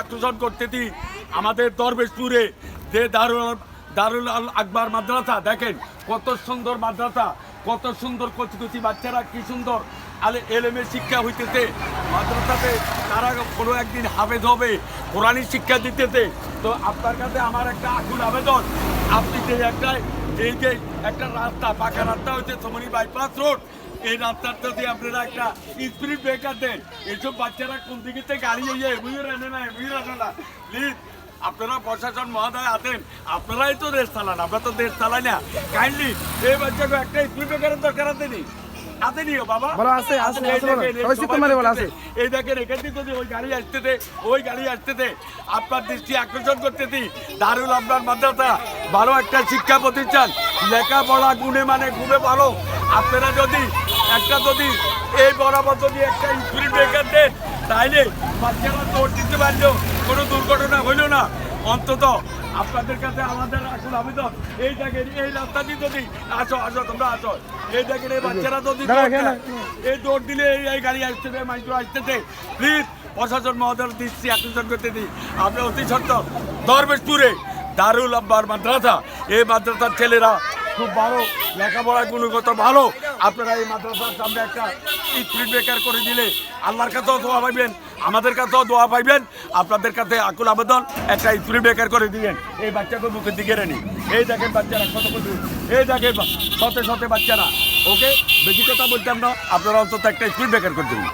আকর্ষণ করতেছি আমাদের দরবেশপুরে যে দারুল আল আকবার মাদ্রাসা, দেখেন কত সুন্দর মাদ্রাসা, কত সুন্দর কচি কচি বাচ্চারা কি সুন্দর এলেমের শিক্ষা হইতেছে মাদ্রাসাতে, তারা কোনো একদিন হাফেজ হবে, কোরআনী শিক্ষা দিতেছে। তো আপনার কাছে আমার একটা আকুল আবেদন, আপনি যে একটা রাস্তা, পাকা রাস্তা হচ্ছে সমনি বাইপাস রোড, এই রাস্তাটা দিয়ে আপনারা একটা স্পিড ব্রেকার দেন। এইসব বাচ্চারা কোন দিকে থেকে গাড়ি বুঝে রাখে না প্লিজ আপনারা প্রশাসন মহোদয় আছেন, আপনারাই তো দেশ চালান, আমরা তো দেশ চালাই না। কাইন্ডলি এই বাচ্চাকে একটা স্পিড ব্রেকারের দরকার আছে বাবা, এই দেখেন এখান থেকে যদি ওই গাড়ি আসতেছে আপনার দৃষ্টি আকর্ষণ করতেছি দারুল আকবার মাদ্রাসা ভালো একটা শিক্ষা প্রতিষ্ঠান, লেখাপড়া গুণে মানে খুবই ভালো। আপনারা যদি এই বরাবর যদি একটা স্পিড ব্রেকার দেন তাইলে বাচ্চারা দৌড় দিতে পারলো, কোনো দুর্ঘটনা হইল না। অন্তত আপনাদের কাছে আমাদের আসল আবেদন, এই দেখেন এই রাস্তা দিয়ে যদি আসো তোমরা আসো, এই দেখেন এই বাচ্চারা যদি এই দৌড় দিলে এই গাড়ি আসতেছে, মাইক্রো আসতেছে, প্লিজ প্রশাসন মহোদয়ের দৃষ্টি আকর্ষণ করতে দিই। আপনি অতি সত্য দরবেশপুরে দারুল আকবার মাদ্রাসা, এই মাদ্রাসার ছেলেরা খুব ভালো, লেখাপড়ায় গুণগত ভালো। আপনারা এই মাদ্রাসার সামনে একটা স্পিড ব্রেকার করে দিলে আল্লাহর কাছেও দোয়া পাইবেন, আমাদের কাছেও দোয়া পাইবেন। আপনাদের কাছে আকুল আবেদন, একটা স্পিড ব্রেকার করে দিবেন। এই বাচ্চাকে মুখের দিকে রেনি, এই দেখেন বাচ্চারা কত কিছু, এই দেখেন শতে শতে বাচ্চারা। ওকে, বেশি কথা বলতাম না, আপনারা অন্তত একটা স্পিড ব্রেকার করে দেবেন।